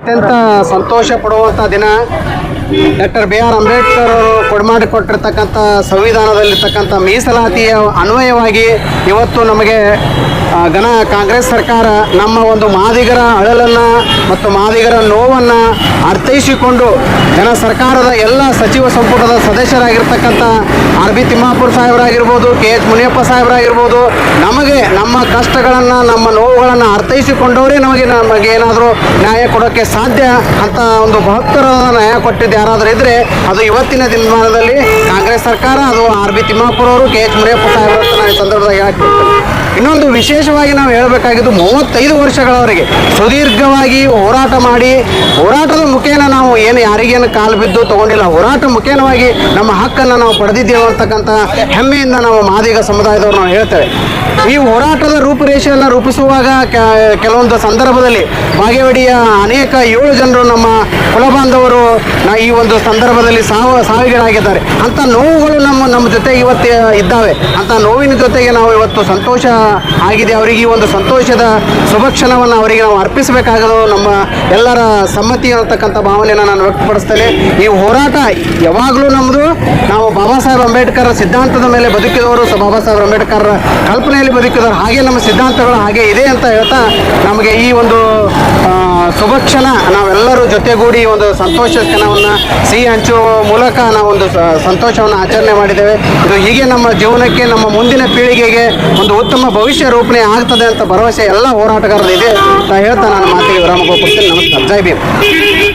ಅತ್ಯಂತ ಸಂತೋಷ ಪಡುವಂಥ ದಿನ. Doctor BR Ambedkar ಅವರು ಕೊಟ್ಟಿರ್ತಕ್ಕಂಥ ಸಂವಿಧಾನದಲ್ಲಿರ್ತಕ್ಕಂಥ ಮೀಸಲಾತಿಯ ಅನ್ವಯವಾಗಿ ಇವತ್ತು ನಮಗೆ ಕಾಂಗ್ರೆಸ್ ಸರ್ಕಾರ ನಮ್ಮ ಒಂದು ಮಾದಿಗರ ಅಳಲನ್ನು ಮತ್ತು ಮಾದಿಗರ ನೋವನ್ನು ಅರ್ಥೈಸಿಕೊಂಡು ಸರ್ಕಾರದ ಎಲ್ಲ ಸಚಿವ ಸಂಪುಟದ ಸದಸ್ಯರಾಗಿರ್ತಕ್ಕಂಥ RB ತಿಮ್ಮಾಪುರ ಸಾಹೇಬರಾಗಿರ್ಬೋದು, KH ಮುನಿಯಪ್ಪ ಸಾಹೇಬರಾಗಿರ್ಬೋದು, ನಮಗೆ ನಮ್ಮ ಕಷ್ಟಗಳನ್ನು ನಮ್ಮ ನೋವುಗಳನ್ನು ಅರ್ಥೈಸಿಕೊಂಡವರೇ ನಮಗೆ ಏನಾದರೂ ನ್ಯಾಯ ಕೊಡೋಕ್ಕೆ ಸಾಧ್ಯ ಅಂತ ಒಂದು ಬೃಹತ್ತರವಾದ ನ್ಯಾಯ ಕೊಟ್ಟಿದ್ದು ಯಾರಾದರೂ ಇದ್ದರೆ ಅದು ಇವತ್ತಿನ ದಿನಮಾನದಲ್ಲಿ ಕಾಂಗ್ರೆಸ್ ಸರ್ಕಾರ, ಅದು RB ತಿಮ್ಮಾಪುರ ಅವರು, KH ಮುನಿಯಪ್ಪ ಸಾಹೇಬರು ಅಂತ ನಾನು ಈ ಸಂದರ್ಭದಾಗ ಹೇಳ್ತಿರ್ತೇನೆ. ಇನ್ನೊಂದು ವಿಶೇಷವಾಗಿ ನಾವು ಹೇಳಬೇಕಾಗಿದ್ದು 35 ವರ್ಷಗಳವರೆಗೆ ಸುದೀರ್ಘವಾಗಿ ಹೋರಾಟ ಮಾಡಿ, ಹೋರಾಟದ ಮುಖೇನ ನಾವು ಯಾರಿಗೇನು ಕಾಲು ಬಿದ್ದು ತಗೊಂಡಿಲ್ಲ, ಹೋರಾಟ ಮುಖೇನವಾಗಿ ನಮ್ಮ ಹಕ್ಕನ್ನು ನಾವು ಪಡೆದಿದ್ದೇವೆ ಅಂತಕ್ಕಂಥ ಹೆಮ್ಮೆಯಿಂದ ನಾವು ಮಾದಿಗ ಸಮುದಾಯದವರು ನಾವು ಹೇಳ್ತೇವೆ. ಈ ಹೋರಾಟದ ರೂಪುರೇಷೆಯನ್ನು ರೂಪಿಸುವಾಗ ಕೆಲವೊಂದು ಸಂದರ್ಭದಲ್ಲಿ ಬಾಗೇವಾಡಿಯ ಅನೇಕ 7 ಜನರು ನಮ್ಮ ಕುಲಬಾಂಧವರು ಈ ಒಂದು ಸಂದರ್ಭದಲ್ಲಿ ಸಾವಿಗೀಡಾಗಿದ್ದಾರೆ. ಅಂಥ ನೋವುಗಳು ನಮ್ಮ ಜೊತೆ ಇವತ್ತು ಇದ್ದಾವೆ. ಅಂಥ ನೋವಿನ ಜೊತೆಗೆ ನಾವು ಇವತ್ತು ಸಂತೋಷ ಆಗಿದೆ. ಅವರಿಗೆ ಈ ಒಂದು ಸಂತೋಷದ ಶುಭಕ್ಷಣವನ್ನು ಅವರಿಗೆ ನಾವು ಅರ್ಪಿಸಬೇಕಾಗದು ನಮ್ಮ ಎಲ್ಲರ ಸಮ್ಮತಿ ಅಂತಕ್ಕಂಥ ಭಾವನೆಯನ್ನು ನಾನು ವ್ಯಕ್ತಪಡಿಸ್ತೇನೆ. ಈ ಹೋರಾಟ ಯಾವಾಗಲೂ ನಮ್ಮದು, ನಾವು ಬಾಬಾ ಸಾಹೇಬ್ ಅಂಬೇಡ್ಕರ್ ಸಿದ್ಧಾಂತದ ಮೇಲೆ ಬದುಕಿದವರು, ಬಾಬಾ ಸಾಹೇಬ್ ಅಂಬೇಡ್ಕರ್ ಕಲ್ಪನೆಯಲ್ಲಿ ಬದುಕಿದವರು, ಹಾಗೆ ನಮ್ಮ ಸಿದ್ಧಾಂತಗಳು ಹಾಗೆ ಇದೆ ಅಂತ ಹೇಳ್ತಾ ನಮಗೆ ಈ ಒಂದು ಶುಭಕ್ಷಣ ನಾವೆಲ್ಲರೂ ಜೊತೆಗೂಡಿ ಒಂದು ಸಂತೋಷ ಕ್ಷಣವನ್ನು ಸಿಹಿ ಹಂಚುವ ಮೂಲಕ ನಾವೊಂದು ಸಂತೋಷವನ್ನು ಆಚರಣೆ ಮಾಡಿದ್ದೇವೆ. ಇದು ಹೀಗೆ ನಮ್ಮ ಜೀವನಕ್ಕೆ, ನಮ್ಮ ಮುಂದಿನ ಪೀಳಿಗೆಗೆ ಒಂದು ಉತ್ತಮ ಭವಿಷ್ಯ ರೂಪಣೆ ಆಗ್ತದೆ ಅಂತ ಭರವಸೆ ಎಲ್ಲ ಹೋರಾಟಗಾರರು ಇದೆ ಅಂತ ಹೇಳ್ತಾ ನಾನು ಮಾತಿಗೆ ವಿರಾಮ ಕೊಡ್ತೀನಿ. ನಮಸ್ಕಾರ. ಜೈ ಭೀಮ್.